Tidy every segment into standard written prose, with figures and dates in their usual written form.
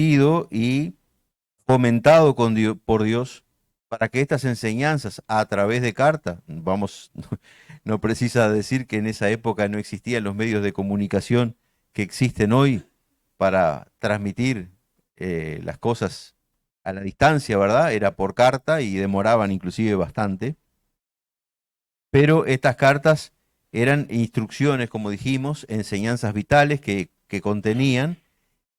y fomentado por Dios para que estas enseñanzas a través de carta, vamos, no precisa decir que en esa época no existían los medios de comunicación que existen hoy para transmitir las cosas a la distancia, ¿verdad? Era por carta y demoraban inclusive bastante, pero estas cartas eran instrucciones, como dijimos, enseñanzas vitales que contenían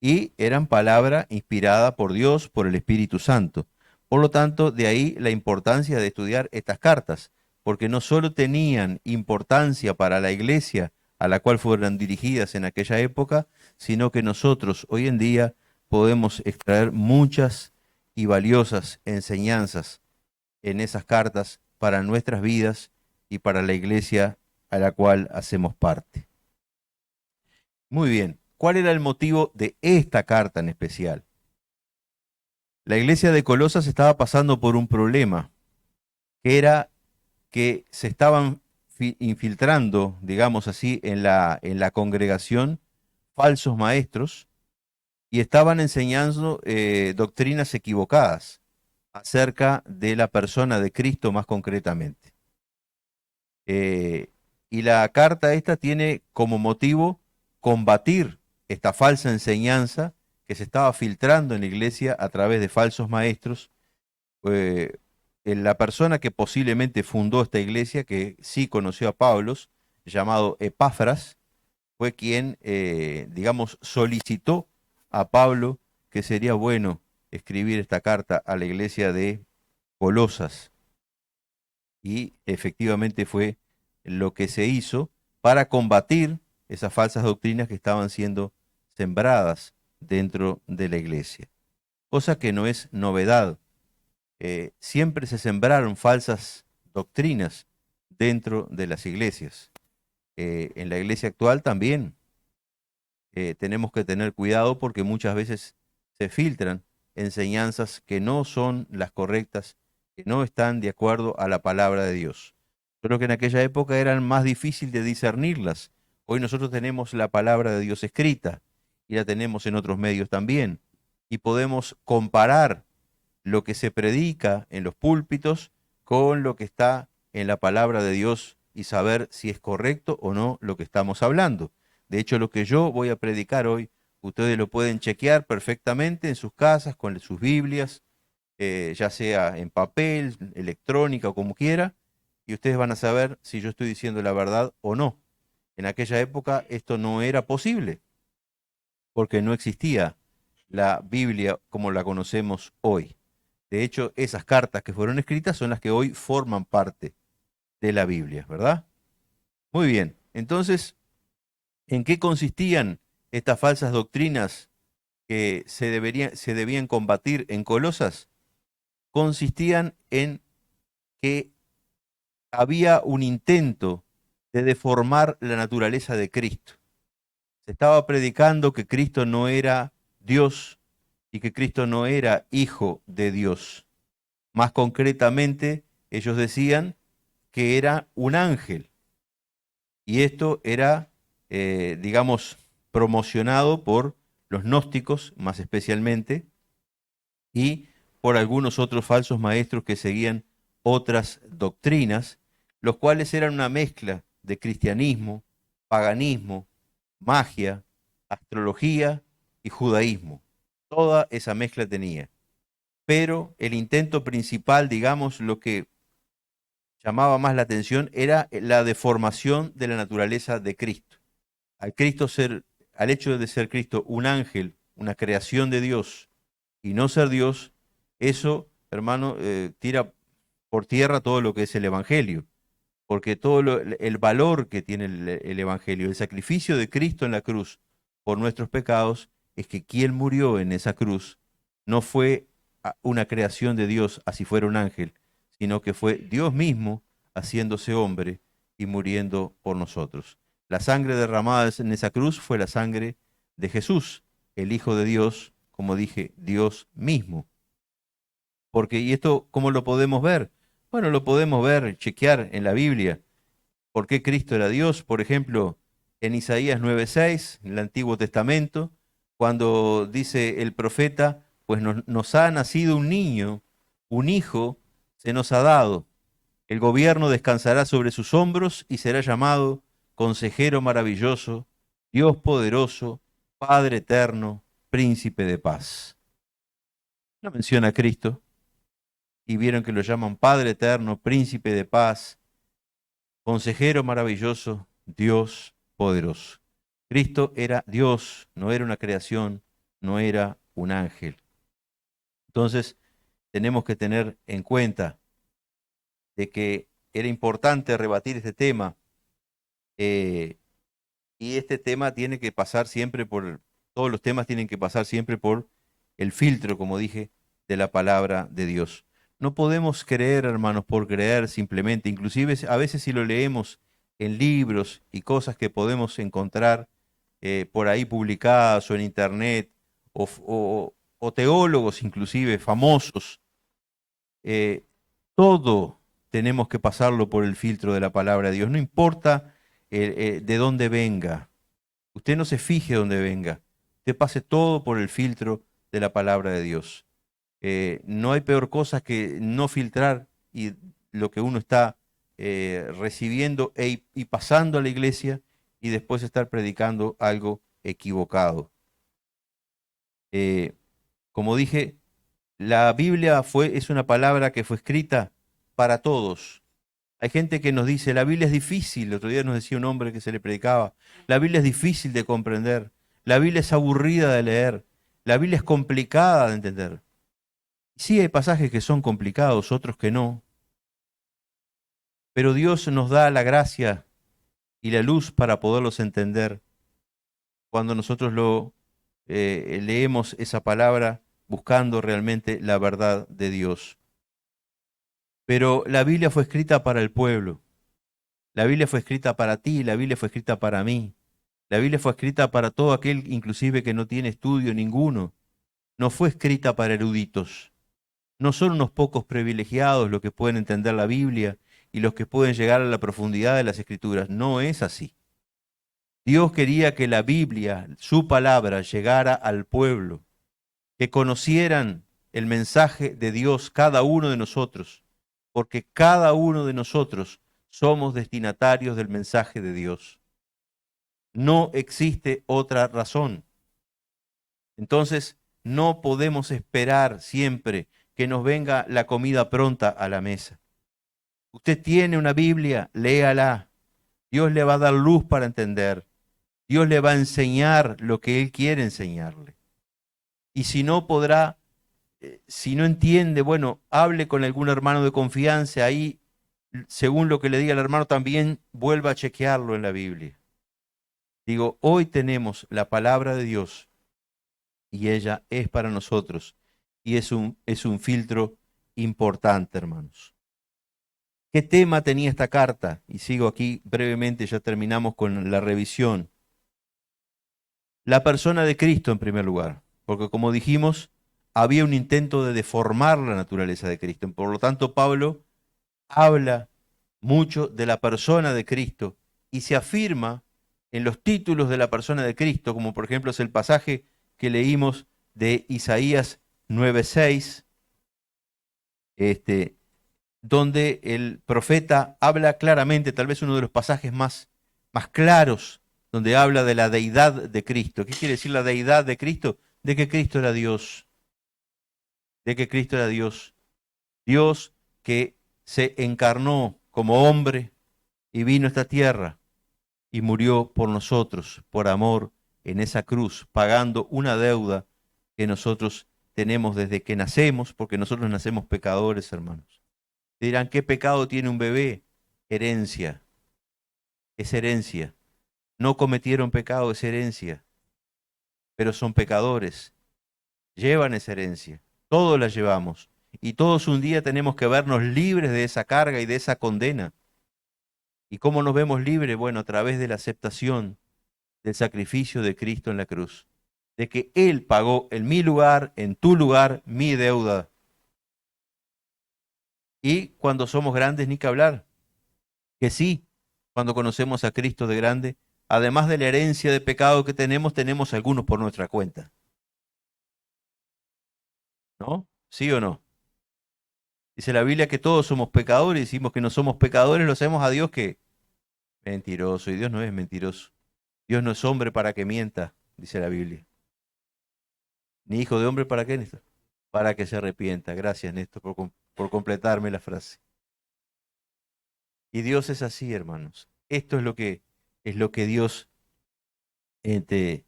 y eran palabra inspirada por Dios, por el Espíritu Santo. Por lo tanto, de ahí la importancia de estudiar estas cartas, porque no solo tenían importancia para la iglesia a la cual fueron dirigidas en aquella época, sino que nosotros hoy en día podemos extraer muchas y valiosas enseñanzas en esas cartas para nuestras vidas y para la iglesia a la cual hacemos parte. Muy bien, ¿cuál era el motivo de esta carta en especial? La iglesia de Colosas estaba pasando por un problema, que era que se estaban infiltrando, digamos así, en la congregación falsos maestros y estaban enseñando doctrinas equivocadas acerca de la persona de Cristo más concretamente. Eh, y la carta esta tiene como motivo combatir esta falsa enseñanza que se estaba filtrando en la iglesia a través de falsos maestros. eh, la persona que posiblemente fundó esta iglesia, que sí conoció a Pablo, llamado Epáfras, fue quien, digamos, solicitó a Pablo que sería bueno escribir esta carta a la iglesia de Colosas. Y efectivamente fue lo que se hizo para combatir esas falsas doctrinas que estaban siendo sembradas dentro de la iglesia. Cosa que no es novedad. Siempre se sembraron falsas doctrinas dentro de las iglesias. En la iglesia actual también tenemos que tener cuidado porque muchas veces se filtran enseñanzas que no son las correctas, que no están de acuerdo a la palabra de Dios. Creo que en aquella época eran más difícil de discernirlas. Hoy nosotros tenemos la palabra de Dios escrita y la tenemos en otros medios también. Y podemos comparar lo que se predica en los púlpitos con lo que está en la palabra de Dios y saber si es correcto o no lo que estamos hablando. De hecho, lo que yo voy a predicar hoy, ustedes lo pueden chequear perfectamente en sus casas, con sus Biblias, ya sea en papel, electrónica o como quiera, y ustedes van a saber si yo estoy diciendo la verdad o no. En aquella época esto no era posible, porque no existía la Biblia como la conocemos hoy. De hecho, esas cartas que fueron escritas son las que hoy forman parte de la Biblia, ¿verdad? Muy bien. Entonces, ¿en qué consistían estas falsas doctrinas que se debían combatir en Colosas? Consistían en que había un intento de deformar la naturaleza de Cristo. Se estaba predicando que Cristo no era Dios y que Cristo no era hijo de Dios. Más concretamente, ellos decían que era un ángel. Y esto era, digamos, promocionado por los gnósticos, más especialmente, y por algunos otros falsos maestros que seguían otras doctrinas, los cuales eran una mezcla de cristianismo, paganismo, magia, astrología y judaísmo. Toda esa mezcla tenía. Pero el intento principal, digamos, lo que llamaba más la atención era la deformación de la naturaleza de Cristo. Al Cristo ser, al hecho de ser Cristo un ángel, una creación de Dios y no ser Dios, eso, hermano, tira por tierra todo lo que es el Evangelio, porque el valor que tiene el Evangelio, el sacrificio de Cristo en la cruz por nuestros pecados, es que quien murió en esa cruz no fue una creación de Dios, así fuera un ángel, sino que fue Dios mismo haciéndose hombre y muriendo por nosotros. La sangre derramada en esa cruz fue la sangre de Jesús, el Hijo de Dios, como dije, Dios mismo. Porque, ¿y esto cómo lo podemos ver? Bueno, lo podemos ver, chequear en la Biblia. ¿Por qué Cristo era Dios? Por ejemplo, en Isaías 9:6, en el Antiguo Testamento, cuando dice el profeta, pues nos ha nacido un niño, un hijo se nos ha dado. El gobierno descansará sobre sus hombros y será llamado Consejero Maravilloso, Dios Poderoso, Padre Eterno, Príncipe de Paz. No menciona a Cristo y vieron que lo llaman Padre Eterno, Príncipe de Paz, Consejero Maravilloso, Dios Poderoso. Cristo era Dios, no era una creación, no era un ángel. Entonces, tenemos que tener en cuenta de que era importante rebatir este tema, eh, y este tema tiene que pasar siempre todos los temas tienen que pasar siempre por el filtro, como dije, de la palabra de Dios. No podemos creer, hermanos, por creer simplemente, inclusive a veces si lo leemos en libros y cosas que podemos encontrar por ahí publicadas o en internet, o teólogos inclusive famosos, eh, todo tenemos que pasarlo por el filtro de la palabra de Dios, no importa de dónde venga. Usted no se fije dónde venga, usted pase todo por el filtro de la palabra de Dios. No hay peor cosa que no filtrar y lo que uno está recibiendo y pasando a la iglesia y después estar predicando algo equivocado. Eh, como dije, la Biblia es una palabra que fue escrita para todos. Hay gente que nos dice, la Biblia es difícil. El otro día nos decía un hombre que se le predicaba, la Biblia es difícil de comprender, la Biblia es aburrida de leer, la Biblia es complicada de entender. Sí hay pasajes que son complicados, otros que no, pero Dios nos da la gracia y la luz para poderlos entender cuando nosotros leemos esa palabra buscando realmente la verdad de Dios. Pero la Biblia fue escrita para el pueblo, la Biblia fue escrita para ti, la Biblia fue escrita para mí. La Biblia fue escrita para todo aquel, inclusive que no tiene estudio ninguno. No fue escrita para eruditos. No son unos pocos privilegiados los que pueden entender la Biblia y los que pueden llegar a la profundidad de las Escrituras. No es así. Dios quería que la Biblia, su palabra, llegara al pueblo, que conocieran el mensaje de Dios cada uno de nosotros, porque cada uno de nosotros somos destinatarios del mensaje de Dios. No existe otra razón. Entonces, no podemos esperar siempre que nos venga la comida pronta a la mesa. Usted tiene una Biblia, léala. Dios le va a dar luz para entender. Dios le va a enseñar lo que Él quiere enseñarle. Y si no podrá, si no entiende, bueno, hable con algún hermano de confianza. Ahí, según lo que le diga el hermano, también vuelva a chequearlo en la Biblia. Digo, hoy tenemos la palabra de Dios y ella es para nosotros y es un filtro importante, hermanos. ¿Qué tema tenía esta carta? Y sigo aquí brevemente, ya terminamos con la revisión. La persona de Cristo en primer lugar, porque como dijimos, había un intento de deformar la naturaleza de Cristo. Por lo tanto, Pablo habla mucho de la persona de Cristo y se afirma en los títulos de la persona de Cristo, como por ejemplo es el pasaje que leímos de Isaías 9:6, donde el profeta habla claramente, tal vez uno de los pasajes más claros, donde habla de la deidad de Cristo. ¿Qué quiere decir la deidad de Cristo? De que Cristo era Dios, de que Cristo era Dios. Dios que se encarnó como hombre y vino a esta tierra y murió por nosotros, por amor, en esa cruz, pagando una deuda que nosotros tenemos desde que nacemos, porque nosotros nacemos pecadores, hermanos. Dirán, ¿qué pecado tiene un bebé? Herencia, es herencia. No cometieron pecado, es herencia, pero son pecadores, llevan esa herencia, todos la llevamos, y todos un día tenemos que vernos libres de esa carga y de esa condena. ¿Y cómo nos vemos libres? Bueno, a través de la aceptación del sacrificio de Cristo en la cruz, de que Él pagó en mi lugar, en tu lugar, mi deuda. Y cuando somos grandes, ni que hablar, que sí, cuando conocemos a Cristo de grande, además de la herencia de pecado que tenemos algunos por nuestra cuenta. ¿No? ¿Sí o no? Dice la Biblia que todos somos pecadores, decimos que no somos pecadores, lo hacemos a Dios que mentiroso, y Dios no es mentiroso. Dios no es hombre para que mienta, dice la Biblia. Ni hijo de hombre para qué, Néstor. Para que se arrepienta. Gracias, Néstor, por completarme la frase. Y Dios es así, hermanos. Esto es lo que Dios te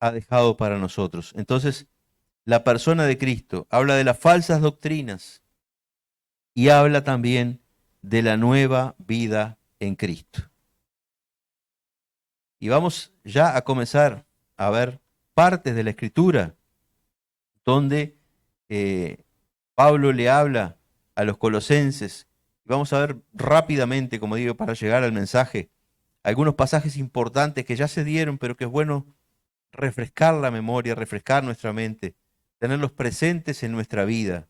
ha dejado para nosotros. Entonces, la persona de Cristo habla de las falsas doctrinas y habla también de la nueva vida en Cristo. Y vamos ya a comenzar a ver partes de la Escritura donde Pablo le habla a los colosenses. Vamos a ver rápidamente, como digo, para llegar al mensaje, algunos pasajes importantes que ya se dieron, pero que es bueno refrescar la memoria, refrescar nuestra mente, tenerlos presentes en nuestra vida.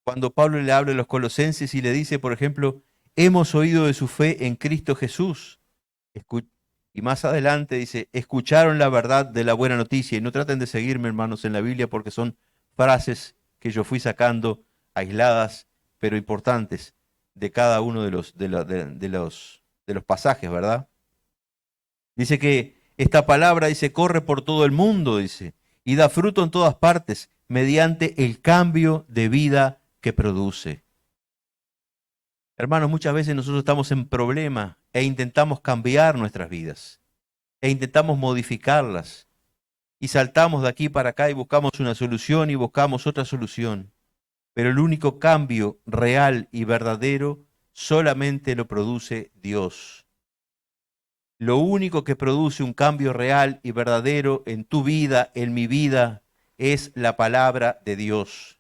Cuando Pablo le habla a los colosenses y le dice, por ejemplo, hemos oído de su fe en Cristo Jesús. Y más adelante dice, escucharon la verdad de la buena noticia. Y no traten de seguirme, hermanos, en la Biblia porque son frases que yo fui sacando aisladas, pero importantes, de cada uno de los pasajes, ¿verdad? Dice que esta palabra, dice, corre por todo el mundo, dice, y da fruto en todas partes, mediante el cambio de vida que produce. Hermanos, muchas veces nosotros estamos en problema e intentamos cambiar nuestras vidas, e intentamos modificarlas, y saltamos de aquí para acá y buscamos una solución y buscamos otra solución. Pero el único cambio real y verdadero solamente lo produce Dios. Lo único que produce un cambio real y verdadero en tu vida, en mi vida, es la palabra de Dios.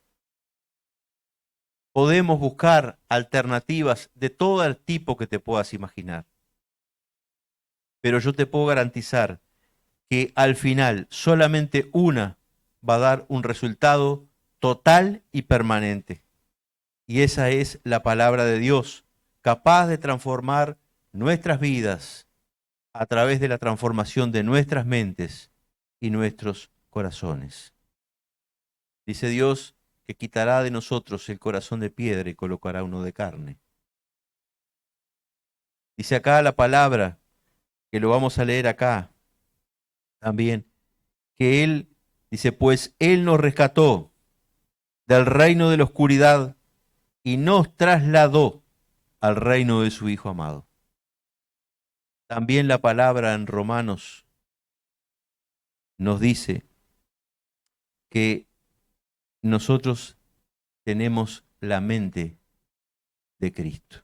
Podemos buscar alternativas de todo el tipo que te puedas imaginar. Pero yo te puedo garantizar que al final solamente una va a dar un resultado total y permanente. Y esa es la palabra de Dios, capaz de transformar nuestras vidas a través de la transformación de nuestras mentes y nuestros corazones. Dice Dios que quitará de nosotros el corazón de piedra y colocará uno de carne. Dice acá la palabra, que lo vamos a leer acá también, que Él, dice, pues Él nos rescató del reino de la oscuridad y nos trasladó al reino de su Hijo amado. También la palabra en Romanos nos dice que nosotros tenemos la mente de Cristo.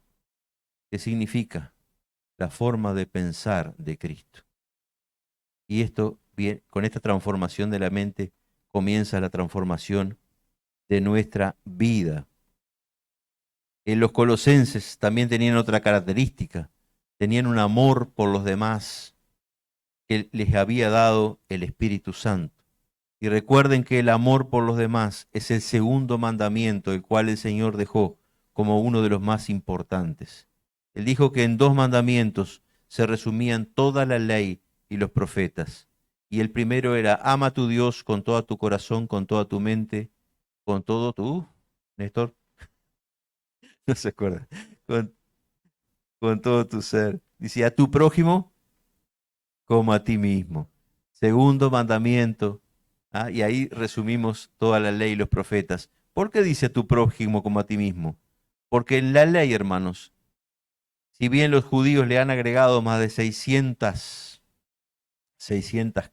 ¿Qué significa? La forma de pensar de Cristo. Y esto, bien, con esta transformación de la mente, comienza la transformación de nuestra vida. Los colosenses también tenían otra característica, tenían un amor por los demás que les había dado el Espíritu Santo. Y recuerden que el amor por los demás es el segundo mandamiento, el cual el Señor dejó como uno de los más importantes. Él dijo que en dos mandamientos se resumían toda la ley y los profetas. Y el primero era, ama a tu Dios con todo tu corazón, con toda tu mente, con todo tu... Néstor, no se acuerda. Con, con todo tu ser. Dice, a tu prójimo como a ti mismo. Segundo mandamiento. Y ahí resumimos toda la ley y los profetas. ¿Por qué dice a tu prójimo como a ti mismo? Porque en la ley, hermanos, si bien los judíos le han agregado más de 600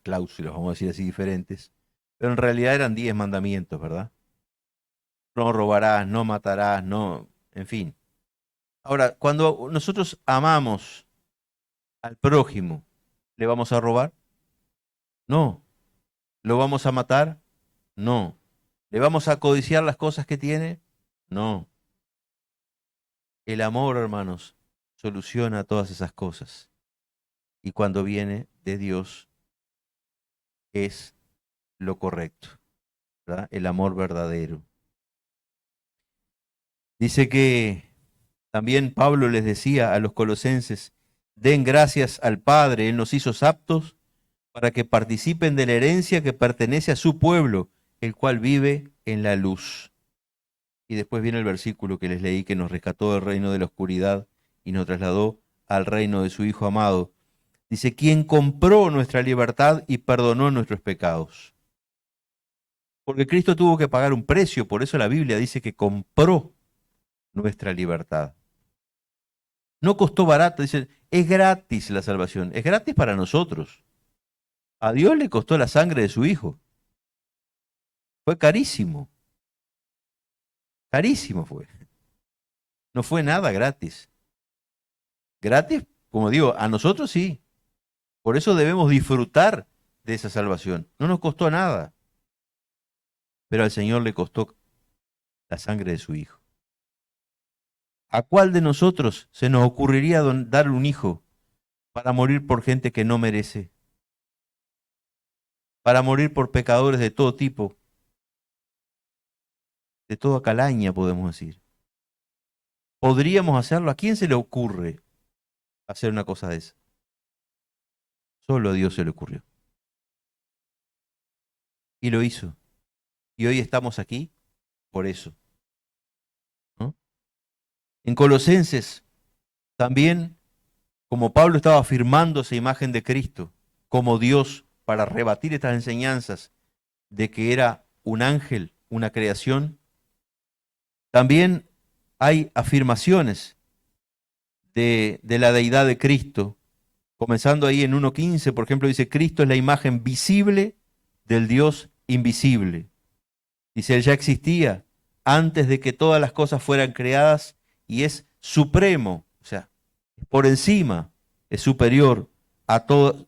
cláusulas, vamos a decir así, diferentes, pero en realidad eran 10 mandamientos, ¿verdad? No robarás, no matarás, no, en fin. Ahora, cuando nosotros amamos al prójimo, ¿le vamos a robar? No. ¿Lo vamos a matar? No. ¿Le vamos a codiciar las cosas que tiene? No. El amor, hermanos, soluciona todas esas cosas. Y cuando viene de Dios es lo correcto, ¿verdad? El amor verdadero. Dice que también Pablo les decía a los colosenses, Den gracias al Padre, Él nos hizo aptos para que participen de la herencia que pertenece a su pueblo, el cual vive en la luz. Y después viene el versículo que les leí, que nos rescató del reino de la oscuridad y nos trasladó al reino de su Hijo amado. Dice, quien compró nuestra libertad y perdonó nuestros pecados. Porque Cristo tuvo que pagar un precio, por eso la Biblia dice que compró nuestra libertad. No costó barato, dice, es gratis la salvación, es gratis para nosotros. A Dios le costó la sangre de su Hijo. Fue carísimo, carísimo fue. No fue nada gratis. Gratis, como digo, a nosotros sí. Por eso debemos disfrutar de esa salvación. No nos costó nada, pero al Señor le costó la sangre de su Hijo. ¿A cuál de nosotros se nos ocurriría dar un hijo para morir por gente que no merece? Para morir por pecadores de todo tipo, de toda calaña, podemos decir. ¿Podríamos hacerlo? ¿A quién se le ocurre hacer una cosa de esa? Solo a Dios se le ocurrió. Y lo hizo. Y hoy estamos aquí por eso, ¿no? En Colosenses también, como Pablo estaba afirmando esa imagen de Cristo como Dios para rebatir estas enseñanzas de que era un ángel, una creación, también hay afirmaciones de la deidad de Cristo. Comenzando ahí en 1.15, por ejemplo, dice, Cristo es la imagen visible del Dios invisible. Dice, Él ya existía antes de que todas las cosas fueran creadas y es supremo, o sea, por encima, es superior a todo,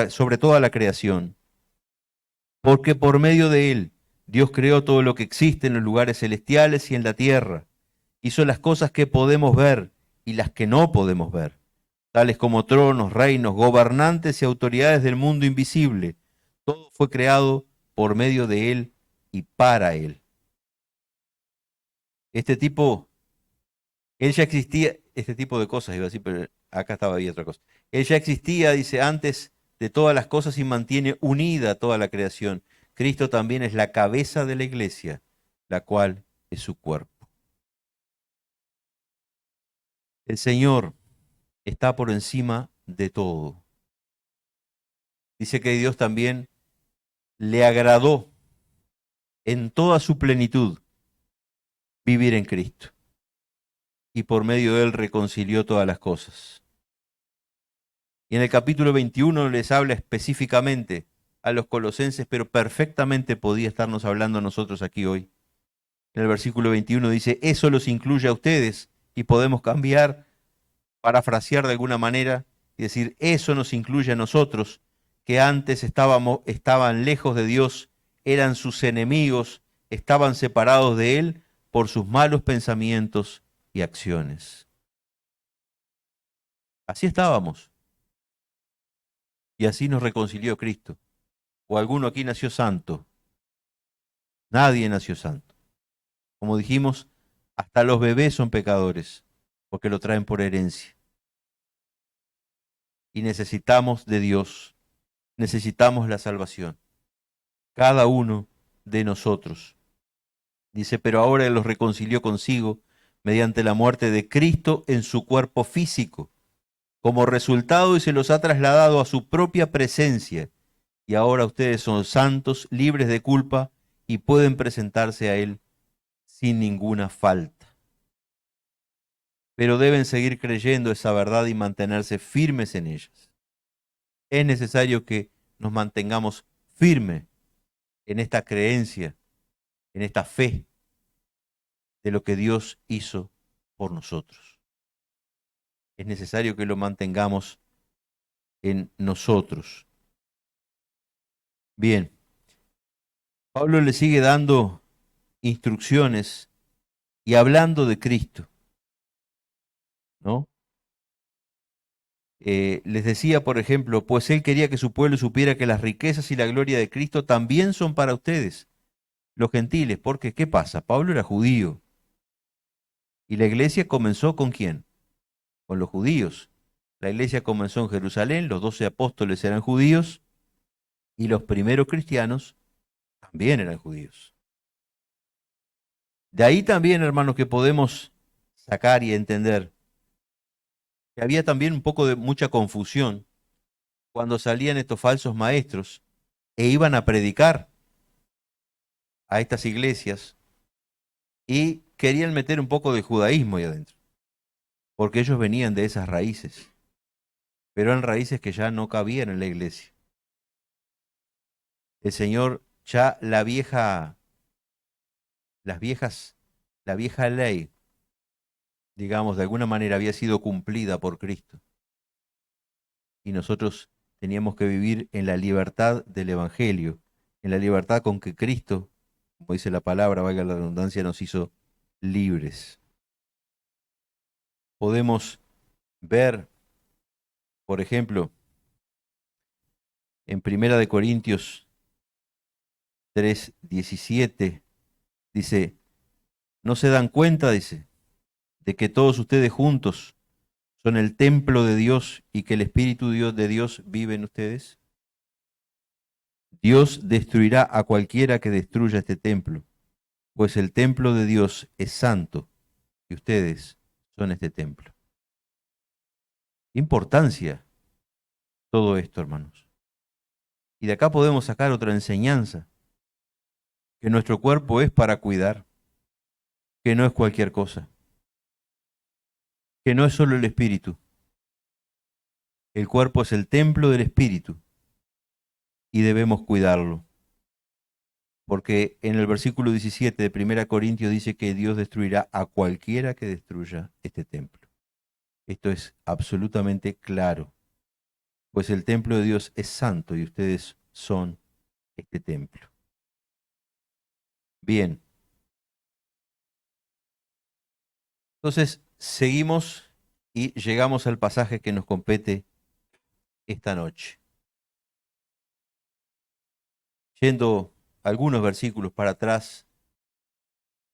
sobre toda la creación. Porque por medio de Él, Dios creó todo lo que existe en los lugares celestiales y en la tierra. Hizo las cosas que podemos ver y las que no podemos ver, tales como tronos, reinos, gobernantes y autoridades del mundo invisible. Todo fue creado por medio de Él y para Él. Este tipo, Él ya existía, este tipo de cosas iba a decir, pero acá estaba ahí otra cosa. Él ya existía, dice, antes de todas las cosas y mantiene unida toda la creación. Cristo también es la cabeza de la iglesia, la cual es su cuerpo. El Señor está por encima de todo. Dice que Dios también le agradó en toda su plenitud vivir en Cristo. Y por medio de Él reconcilió todas las cosas. Y en el capítulo 21 les habla específicamente a los colosenses, pero perfectamente podía estarnos hablando a nosotros aquí hoy. En el versículo 21 dice, eso los incluye a ustedes, y podemos cambiar, parafrasear de alguna manera, y decir, eso nos incluye a nosotros, que antes estaban lejos de Dios, eran sus enemigos, estaban separados de Él por sus malos pensamientos y acciones. Así estábamos, y así nos reconcilió Cristo. ¿O alguno aquí nació santo? Nadie nació santo. Como dijimos, hasta los bebés son pecadores, porque lo traen por herencia. Y necesitamos de Dios, necesitamos la salvación. Cada uno de nosotros. Dice, pero ahora Él los reconcilió consigo mediante la muerte de Cristo en su cuerpo físico, como resultado y se los ha trasladado a su propia presencia. Y ahora ustedes son santos, libres de culpa y pueden presentarse a Él sin ninguna falta. Pero deben seguir creyendo esa verdad y mantenerse firmes en ellas. Es necesario que nos mantengamos firmes en esta creencia, en esta fe de lo que Dios hizo por nosotros. Es necesario que lo mantengamos en nosotros. Bien, Pablo le sigue dando instrucciones y hablando de Cristo, ¿no? Les decía, por ejemplo, pues él quería que su pueblo supiera que las riquezas y la gloria de Cristo también son para ustedes, los gentiles, porque ¿qué pasa? Pablo era judío y la iglesia comenzó ¿con quién? Con los judíos. La iglesia comenzó en Jerusalén, los 12 apóstoles eran judíos y los primeros cristianos también eran judíos. De ahí también, hermanos, que podemos sacar y entender que había también un poco de mucha confusión cuando salían estos falsos maestros e iban a predicar a estas iglesias y querían meter un poco de judaísmo ahí adentro, porque ellos venían de esas raíces, pero eran raíces que ya no cabían en la iglesia. El Señor ya las viejas, la vieja ley, digamos, de alguna manera había sido cumplida por Cristo. Y nosotros teníamos que vivir en la libertad del Evangelio, en la libertad con que Cristo, como dice la palabra, valga la redundancia, nos hizo libres. Podemos ver, por ejemplo, en Primera de Corintios 3:17, dice, ¿no se dan cuenta, dice, de que todos ustedes juntos son el templo de Dios y que el Espíritu de Dios vive en ustedes? Dios destruirá a cualquiera que destruya este templo, pues el templo de Dios es santo y ustedes son este templo. Importancia todo esto, hermanos. Y de acá podemos sacar otra enseñanza, que nuestro cuerpo es para cuidar, que no es cualquier cosa, que no es solo el espíritu. El cuerpo es el templo del espíritu y debemos cuidarlo. Porque en el versículo 17 de 1 Corintios dice que Dios destruirá a cualquiera que destruya este templo. Esto es absolutamente claro, pues el templo de Dios es santo y ustedes son este templo. Bien, entonces seguimos y llegamos al pasaje que nos compete esta noche. Yendo algunos versículos para atrás,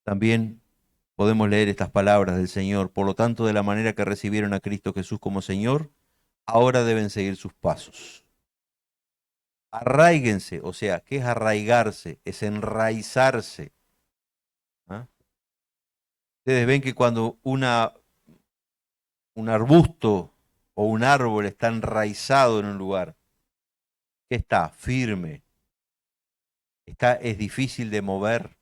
también podemos leer estas palabras del Señor. Por lo tanto, de la manera que recibieron a Cristo Jesús como Señor, ahora deben seguir sus pasos. Arraíguense, o sea, ¿qué es arraigarse? Es enraizarse. ¿Ah? Ustedes ven que cuando un arbusto o un árbol está enraizado en un lugar, que está firme, es difícil de mover,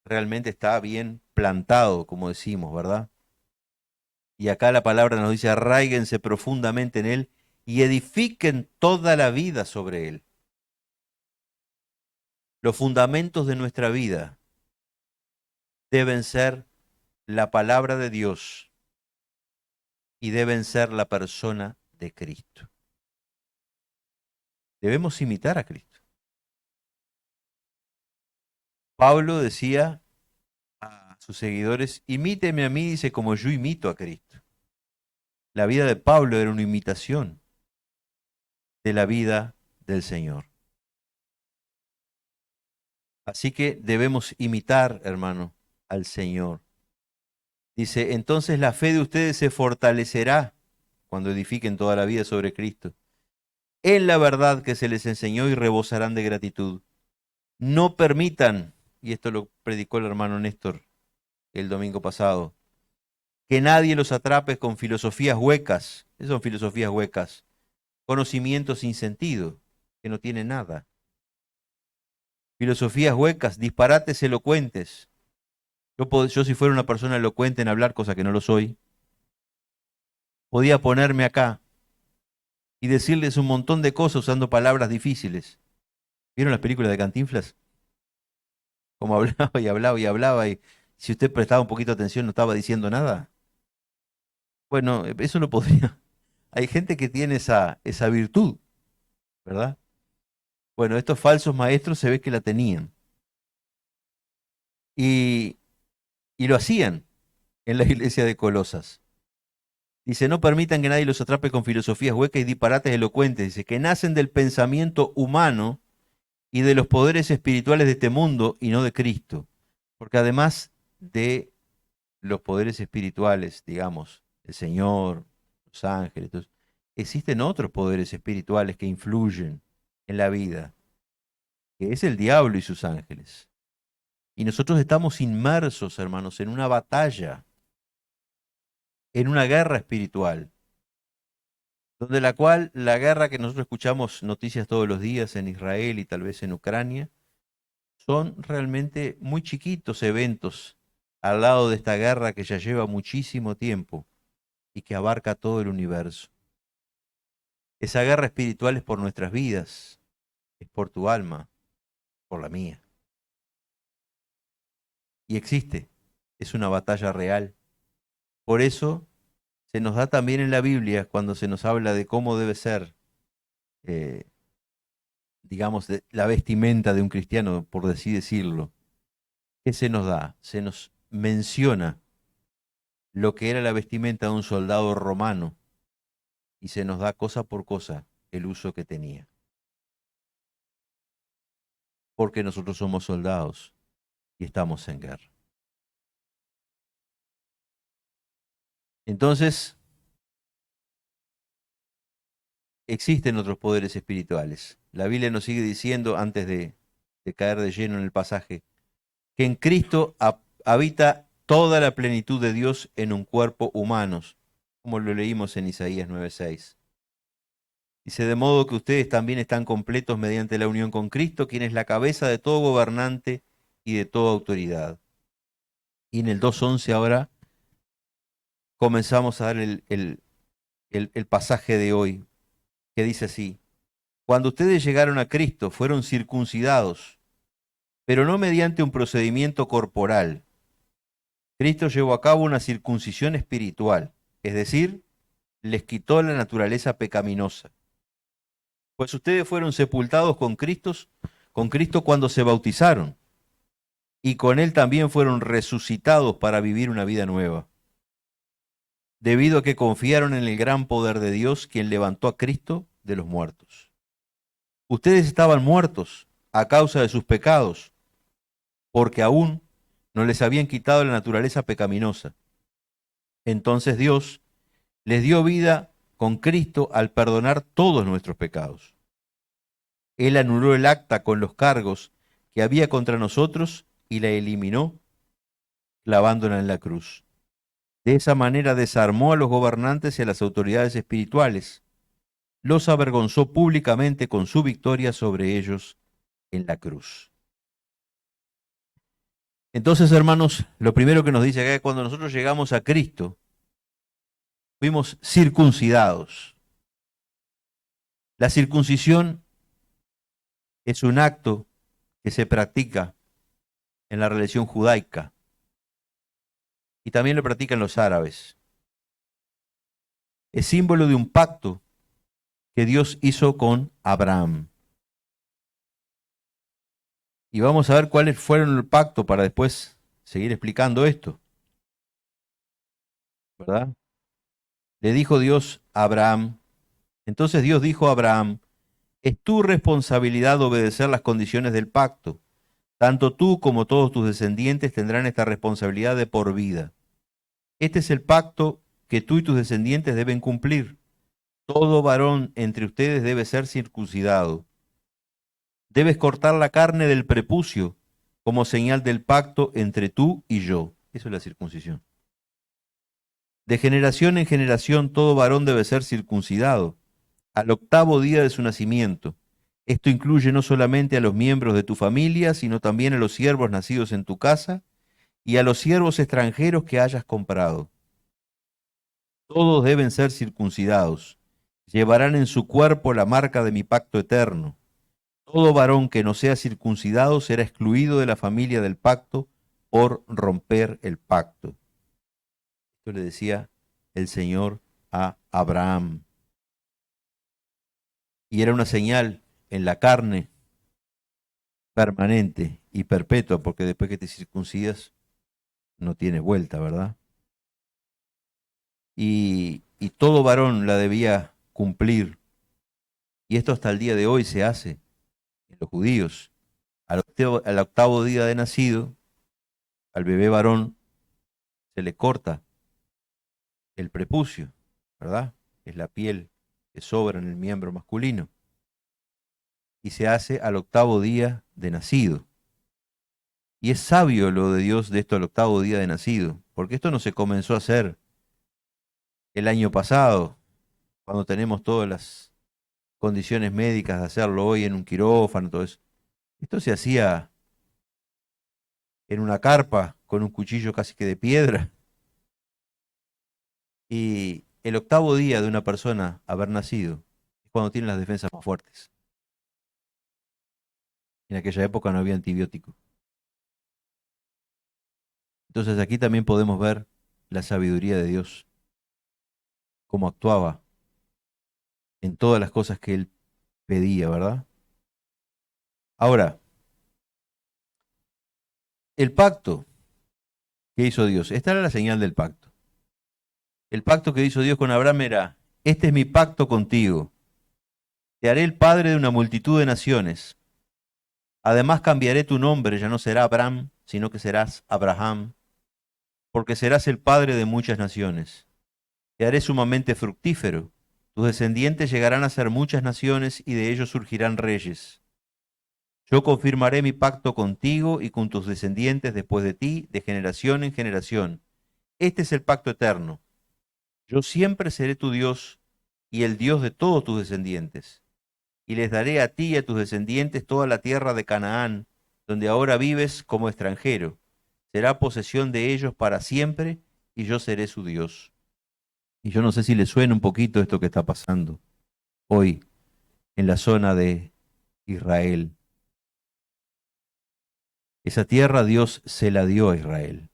realmente está bien plantado, como decimos, ¿verdad? Y acá la palabra nos dice, arraíguense profundamente en él y edifiquen toda la vida sobre él. Los fundamentos de nuestra vida deben ser la palabra de Dios y deben ser la persona de Cristo. Debemos imitar a Cristo. Pablo decía a sus seguidores, imíteme a mí, dice, como yo imito a Cristo. La vida de Pablo era una imitación de la vida del Señor. Así que debemos imitar, hermano, al Señor. Dice, entonces la fe de ustedes se fortalecerá cuando edifiquen toda la vida sobre Cristo, en la verdad que se les enseñó y rebosarán de gratitud. No permitan, y esto lo predicó el hermano Néstor el domingo pasado, que nadie los atrape con filosofías huecas. ¿Qué son filosofías huecas? Conocimientos sin sentido, que no tienen nada. Filosofías huecas, disparates elocuentes. Yo si fuera una persona elocuente en hablar, cosa que no lo soy, podía ponerme acá y decirles un montón de cosas usando palabras difíciles. ¿Vieron las películas de Cantinflas? Como hablaba y hablaba y hablaba y si usted prestaba un poquito de atención no estaba diciendo nada. Bueno, eso lo podría. Hay gente que tiene esa virtud, ¿verdad? Bueno, estos falsos maestros se ve que la tenían y, y lo hacían en la iglesia de Colosas. Dice, no permitan que nadie los atrape con filosofías huecas y disparates elocuentes. Dice, que nacen del pensamiento humano y de los poderes espirituales de este mundo y no de Cristo. Porque además de los poderes espirituales, digamos, el Señor, los ángeles. Entonces, existen otros poderes espirituales que influyen en la vida, que es el diablo y sus ángeles. Y nosotros estamos inmersos, hermanos, en una batalla, en una guerra espiritual, donde la guerra que nosotros escuchamos noticias todos los días en Israel y tal vez en Ucrania, son realmente muy chiquitos eventos al lado de esta guerra que ya lleva muchísimo tiempo y que abarca todo el universo. Esa guerra espiritual es por nuestras vidas, es por tu alma, por la mía. Y existe, es una batalla real. Por eso se nos da también en la Biblia, cuando se nos habla de cómo debe ser, eh, digamos, la vestimenta de un cristiano, por así decirlo. ¿Qué se nos da? Se nos menciona lo que era la vestimenta de un soldado romano y se nos da cosa por cosa el uso que tenía. Porque nosotros somos soldados y estamos en guerra. Entonces, existen otros poderes espirituales. La Biblia nos sigue diciendo, antes de caer de lleno en el pasaje, que en Cristo habita toda la plenitud de Dios en un cuerpo humano, como lo leímos en Isaías 9:6. Dice, de modo que ustedes también están completos mediante la unión con Cristo, quien es la cabeza de todo gobernante y de toda autoridad. Y en el 2:11 ahora comenzamos a dar el pasaje de hoy, que dice así, cuando ustedes llegaron a Cristo fueron circuncidados, pero no mediante un procedimiento corporal. Cristo llevó a cabo una circuncisión espiritual, es decir, les quitó la naturaleza pecaminosa. Pues ustedes fueron sepultados con Cristo cuando se bautizaron, y con Él también fueron resucitados para vivir una vida nueva, debido a que confiaron en el gran poder de Dios, quien levantó a Cristo de los muertos. Ustedes estaban muertos a causa de sus pecados, porque aún no les habían quitado la naturaleza pecaminosa. Entonces Dios les dio vida con Cristo al perdonar todos nuestros pecados. Él anuló el acta con los cargos que había contra nosotros y la eliminó clavándola en la cruz. De esa manera desarmó a los gobernantes y a las autoridades espirituales, los avergonzó públicamente con su victoria sobre ellos en la cruz. Entonces, hermanos, lo primero que nos dice acá es cuando nosotros llegamos a Cristo, fuimos circuncidados. La circuncisión es un acto que se practica en la religión judaica y también lo practican los árabes. Es símbolo de un pacto que Dios hizo con Abraham. Y vamos a ver cuáles fueron el pacto para después seguir explicando esto, ¿verdad? Le dijo Dios a Abraham, entonces Dios dijo a Abraham, es tu responsabilidad obedecer las condiciones del pacto. Tanto tú como todos tus descendientes tendrán esta responsabilidad de por vida. Este es el pacto que tú y tus descendientes deben cumplir. Todo varón entre ustedes debe ser circuncidado. Debes cortar la carne del prepucio como señal del pacto entre tú y yo. Eso es la circuncisión. De generación en generación todo varón debe ser circuncidado, al octavo día de su nacimiento. Esto incluye no solamente a los miembros de tu familia, sino también a los siervos nacidos en tu casa y a los siervos extranjeros que hayas comprado. Todos deben ser circuncidados. Llevarán en su cuerpo la marca de mi pacto eterno. Todo varón que no sea circuncidado será excluido de la familia del pacto por romper el pacto. Esto le decía el Señor a Abraham. Y era una señal en la carne permanente y perpetua, porque después que te circuncidas no tienes vuelta, ¿verdad? Y todo varón la debía cumplir. Y esto hasta el día de hoy se hace en los judíos. Al octavo día de nacido, al bebé varón se le corta el prepucio, ¿verdad? que es la piel que sobra en el miembro masculino, y se hace al octavo día de nacido. Y es sabio lo de Dios de esto al octavo día de nacido, porque esto no se comenzó a hacer el año pasado, cuando tenemos todas las condiciones médicas de hacerlo hoy en un quirófano, todo eso. Esto se hacía en una carpa con un cuchillo casi que de piedra. Y el octavo día de una persona haber nacido es cuando tiene las defensas más fuertes. En aquella época no había antibiótico. Entonces aquí también podemos ver la sabiduría de Dios, cómo actuaba en todas las cosas que él pedía, ¿verdad? Ahora, el pacto que hizo Dios, esta era la señal del pacto. El pacto que hizo Dios con Abraham era, este es mi pacto contigo. Te haré el padre de una multitud de naciones. Además cambiaré tu nombre, ya no será Abraham, sino que serás Abraham, porque serás el padre de muchas naciones. Te haré sumamente fructífero. Tus descendientes llegarán a ser muchas naciones y de ellos surgirán reyes. Yo confirmaré mi pacto contigo y con tus descendientes después de ti, de generación en generación. Este es el pacto eterno. Yo siempre seré tu Dios y el Dios de todos tus descendientes. Y les daré a ti y a tus descendientes toda la tierra de Canaán, donde ahora vives como extranjero. Será posesión de ellos para siempre y yo seré su Dios. Y yo no sé si les suena un poquito esto que está pasando hoy en la zona de Israel. Esa tierra Dios se la dio a Israel.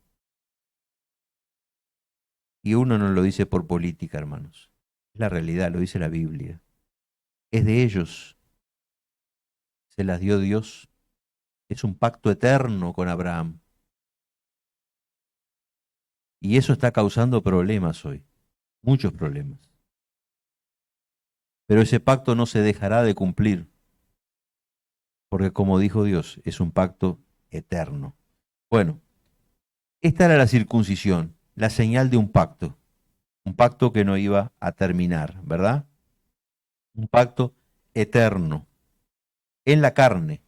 Y uno no lo dice por política, hermanos. Es la realidad, lo dice la Biblia. Es de ellos. Se las dio Dios. Es un pacto eterno con Abraham. Y eso está causando problemas hoy. Muchos problemas. Pero ese pacto no se dejará de cumplir. Porque como dijo Dios, es un pacto eterno. Bueno, esta era la circuncisión, la señal de un pacto que no iba a terminar, ¿verdad? Un pacto eterno, en la carne.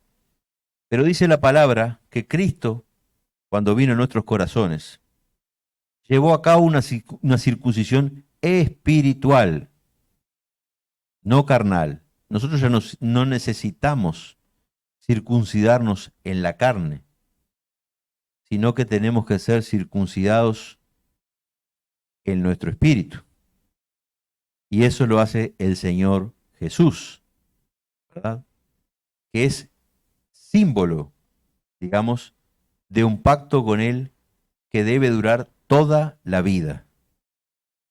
Pero dice la palabra que Cristo, cuando vino a nuestros corazones, llevó a cabo una circuncisión espiritual, no carnal. Nosotros ya no necesitamos circuncidarnos en la carne, sino que tenemos que ser circuncidados en nuestro espíritu. Y eso lo hace el Señor Jesús, ¿verdad? Que es símbolo, digamos, de un pacto con Él que debe durar toda la vida.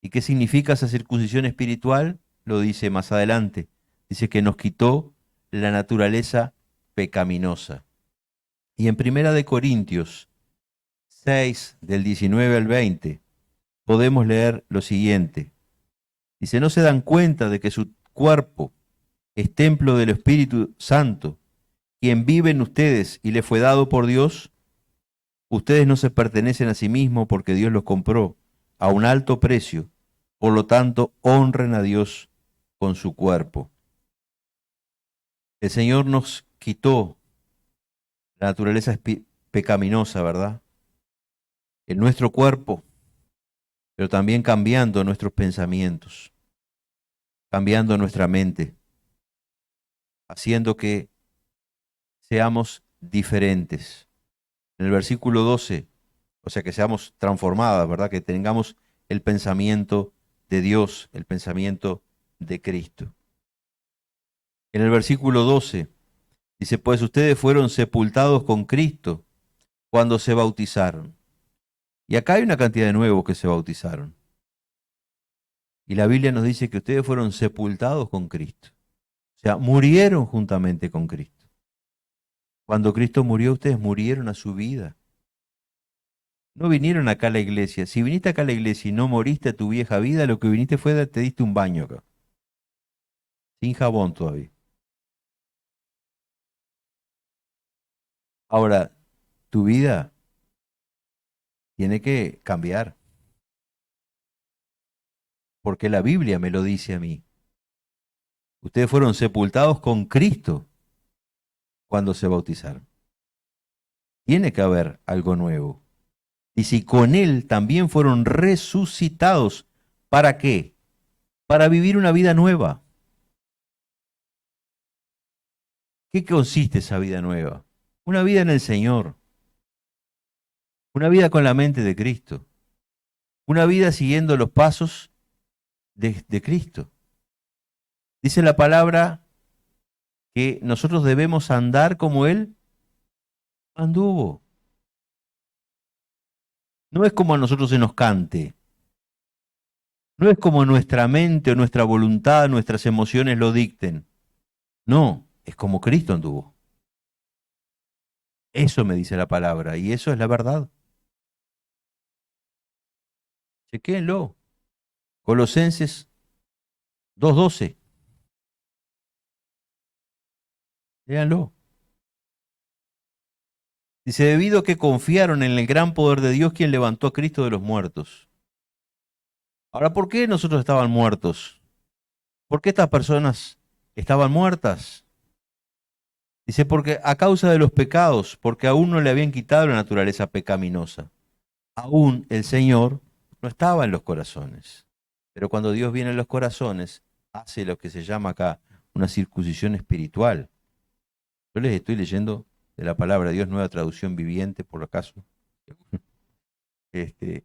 ¿Y qué significa esa circuncisión espiritual? Lo dice más adelante. Dice que nos quitó la naturaleza pecaminosa. Y en Primera de Corintios 6, del 19 al 20, podemos leer lo siguiente. Dice, ¿no se dan cuenta de que su cuerpo es templo del Espíritu Santo, quien vive en ustedes y le fue dado por Dios? Ustedes no se pertenecen a sí mismos porque Dios los compró a un alto precio. Por lo tanto, honren a Dios con su cuerpo. El Señor nos quitó la naturaleza pecaminosa, ¿verdad? En nuestro cuerpo, pero también cambiando nuestros pensamientos, cambiando nuestra mente, haciendo que seamos diferentes. En el versículo 12, o sea, que seamos transformadas, ¿verdad? Que tengamos el pensamiento de Dios, el pensamiento de Cristo. En el versículo 12 dice, pues ustedes fueron sepultados con Cristo cuando se bautizaron. Y acá hay una cantidad de nuevos que se bautizaron. Y la Biblia nos dice que ustedes fueron sepultados con Cristo. O sea, murieron juntamente con Cristo. Cuando Cristo murió, ustedes murieron a su vida. No vinieron acá a la iglesia. Si viniste acá a la iglesia y no moriste a tu vieja vida, lo que viniste fue, te diste un baño acá. Sin jabón todavía. Ahora, tu vida tiene que cambiar. porque la Biblia me lo dice a mí. Ustedes fueron sepultados con Cristo cuando se bautizaron. Tiene que haber algo nuevo. Y si con Él también fueron resucitados, ¿para qué? Para vivir una vida nueva. ¿Qué consiste esa vida nueva? Una vida en el Señor, una vida con la mente de Cristo, una vida siguiendo los pasos de Cristo. Dice la palabra que nosotros debemos andar como Él anduvo. No es como a nosotros se nos cante, no es como nuestra mente o nuestra voluntad, nuestras emociones lo dicten. No, es como Cristo anduvo. Eso me dice la palabra y eso es la verdad. Chequéenlo. Colosenses 2:12. Léanlo. Dice, debido a que confiaron en el gran poder de Dios, quien levantó a Cristo de los muertos. Ahora, ¿por qué nosotros estaban muertos? ¿Por qué estas personas estaban muertas? Dice, porque a causa de los pecados, porque aún no le habían quitado la naturaleza pecaminosa. Aún el Señor no estaba en los corazones. Pero cuando Dios viene en los corazones, hace lo que se llama acá una circuncisión espiritual. Yo les estoy leyendo de la palabra de Dios, Nueva Traducción Viviente, por acaso.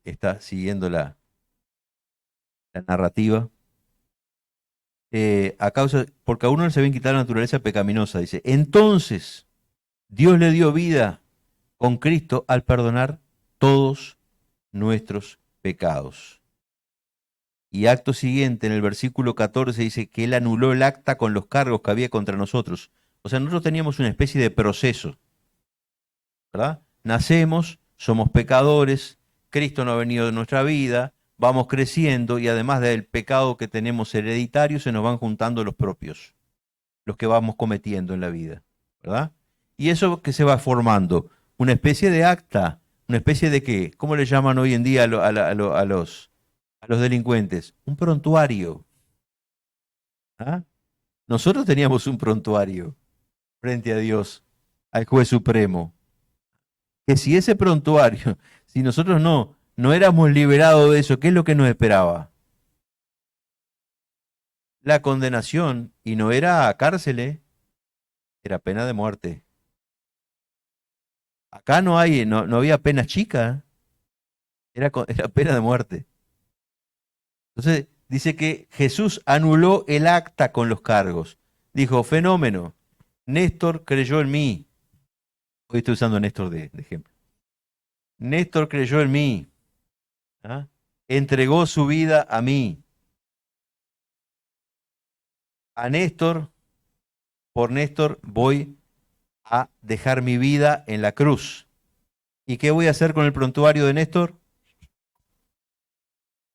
Está siguiendo la narrativa. Porque a uno se habían quitado la naturaleza pecaminosa, dice. Entonces, Dios le dio vida con Cristo al perdonar todos nuestros pecados. Y acto siguiente, en el versículo 14, dice que Él anuló el acta con los cargos que había contra nosotros. O sea, nosotros teníamos una especie de proceso, ¿verdad? Nacemos, somos pecadores, Cristo no ha venido en nuestra vida, vamos creciendo y además del pecado que tenemos hereditario, se nos van juntando los propios, los que vamos cometiendo en la vida, ¿verdad? Y eso que se va formando, una especie de acta, una especie de qué, ¿cómo le llaman hoy en día a los delincuentes? Un prontuario. ¿Ah? Nosotros teníamos un prontuario frente a Dios, al juez supremo, que si ese prontuario, si nosotros no éramos liberados de eso, ¿qué es lo que nos esperaba? La condenación, y no era cárcel, era pena de muerte. Acá no había pena chica, era pena de muerte. Entonces dice que Jesús anuló el acta con los cargos. Dijo, fenómeno, Néstor creyó en mí. Hoy estoy usando a Néstor de ejemplo. Néstor creyó en mí. ¿Ah? Entregó su vida a mí. A Néstor, por Néstor, voy a dejar mi vida en la cruz. ¿Y qué voy a hacer con el prontuario de Néstor?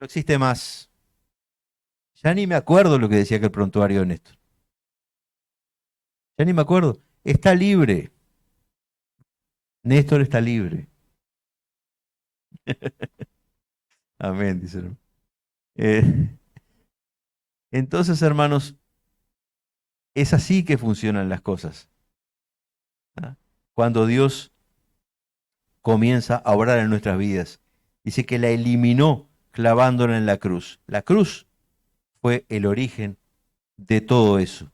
No existe más. Ya ni me acuerdo lo que decía que el prontuario de Néstor. Ya ni me acuerdo. Está libre. Néstor está libre. Amén, dice. Eh, entonces, hermanos, es así que funcionan las cosas. ¿Ah? Cuando Dios comienza a obrar en nuestras vidas, dice que la eliminó clavándola en la cruz. La cruz fue el origen de todo eso.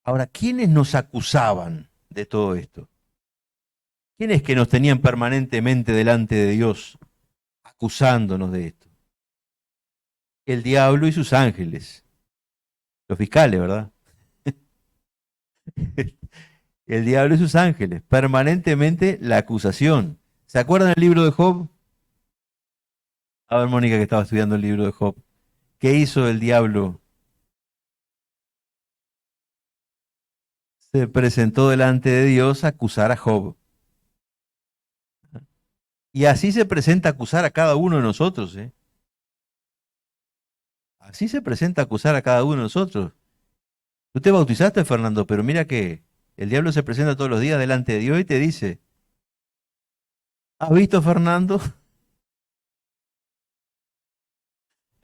Ahora, ¿quiénes nos acusaban de todo esto? ¿Quiénes que nos tenían permanentemente delante de Dios acusándonos de esto? El diablo y sus ángeles, los fiscales, ¿verdad? El diablo y sus ángeles, permanentemente la acusación. ¿Se acuerdan del libro de Job? A ver, Mónica, que estaba estudiando el libro de Job. ¿Qué hizo el diablo? Se presentó delante de Dios a acusar a Job. Y así se presenta a acusar a cada uno de nosotros, ¿eh? Así se presenta a acusar a cada uno de nosotros. Tú te bautizaste, Fernando, pero mira que el diablo se presenta todos los días delante de Dios y te dice, ¿has visto, Fernando?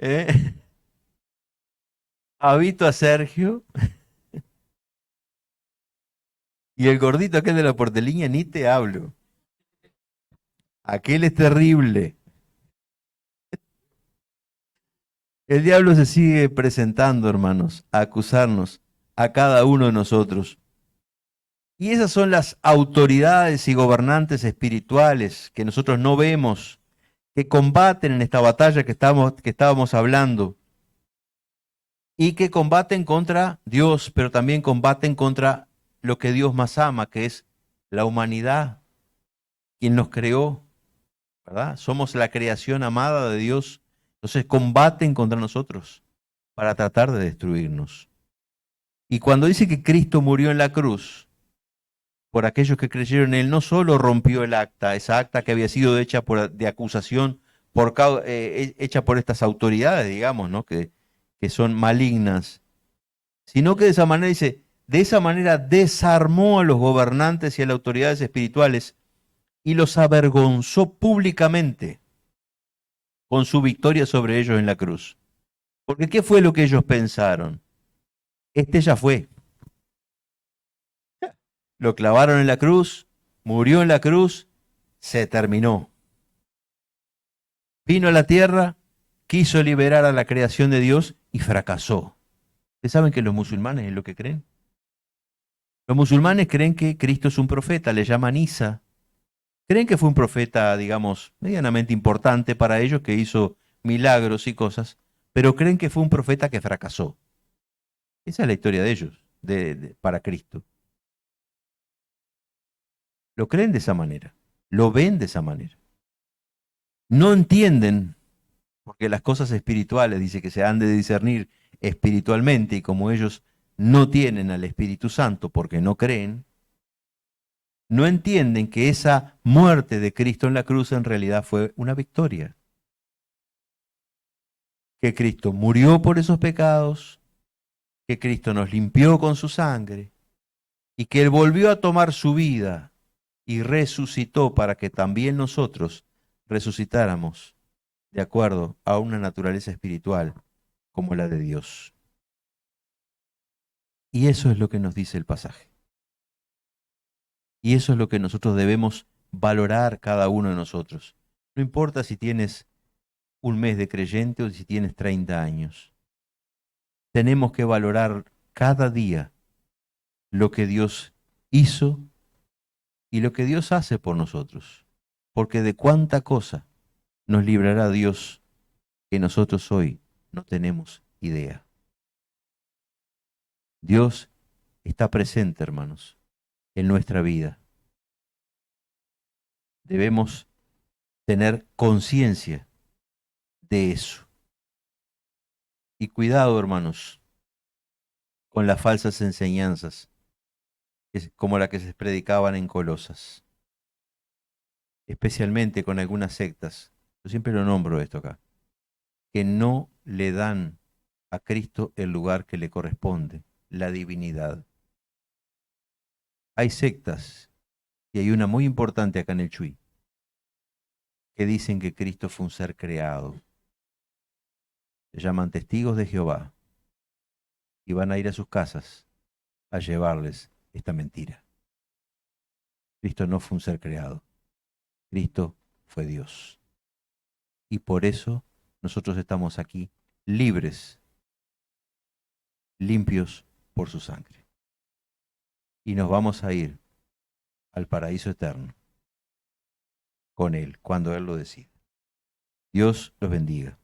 ¿Eh? Ha visto a Sergio y el gordito aquel de la porteña ni te hablo. Aquel es terrible. El diablo se sigue presentando, hermanos, a acusarnos a cada uno de nosotros. Y esas son las autoridades y gobernantes espirituales que nosotros no vemos, que combaten en esta batalla que estábamos hablando, y que combaten contra Dios, pero también combaten contra lo que Dios más ama, que es la humanidad, quien nos creó, ¿verdad? Somos la creación amada de Dios. Entonces combaten contra nosotros para tratar de destruirnos. Y cuando dice que Cristo murió en la cruz, por aquellos que creyeron en él, no solo rompió el acta, esa acta que había sido hecha de acusación hecha por estas autoridades, digamos, ¿no? Que son malignas, sino que de esa manera dice, de esa manera desarmó a los gobernantes y a las autoridades espirituales y los avergonzó públicamente con su victoria sobre ellos en la cruz. Porque ¿qué fue lo que ellos pensaron? Este ya fue. Lo clavaron en la cruz, murió en la cruz, se terminó. Vino a la tierra, quiso liberar a la creación de Dios y fracasó. ¿Ustedes saben que los musulmanes es lo que creen? Los musulmanes creen que Cristo es un profeta, le llaman Isa. Creen que fue un profeta, digamos, medianamente importante para ellos, que hizo milagros y cosas, pero creen que fue un profeta que fracasó. Esa es la historia de ellos, para Cristo. Lo creen de esa manera, lo ven de esa manera. No entienden, porque las cosas espirituales, dice que se han de discernir espiritualmente, y como ellos no tienen al Espíritu Santo porque no creen, no entienden que esa muerte de Cristo en la cruz en realidad fue una victoria. Que Cristo murió por esos pecados, que Cristo nos limpió con su sangre y que Él volvió a tomar su vida y resucitó para que también nosotros resucitáramos de acuerdo a una naturaleza espiritual como la de Dios. Y eso es lo que nos dice el pasaje. Y eso es lo que nosotros debemos valorar cada uno de nosotros. No importa si tienes un mes de creyente o si tienes 30 años. Tenemos que valorar cada día lo que Dios hizo y lo que Dios hace por nosotros. Porque de cuánta cosa nos librará Dios que nosotros hoy no tenemos idea. Dios está presente, hermanos, en nuestra vida. Debemos tener conciencia de eso. Y cuidado, hermanos, con las falsas enseñanzas, como la que se predicaban en Colosas, especialmente con algunas sectas. Yo siempre lo nombro esto acá, que no le dan a Cristo el lugar que le corresponde, la divinidad. Hay sectas, y hay una muy importante acá en el Chuy, que dicen que Cristo fue un ser creado. Se llaman testigos de Jehová y van a ir a sus casas a llevarles esta mentira. Cristo no fue un ser creado. Cristo fue Dios. Y por eso nosotros estamos aquí libres, limpios por su sangre. Y nos vamos a ir al paraíso eterno con Él, cuando Él lo decida. Dios los bendiga.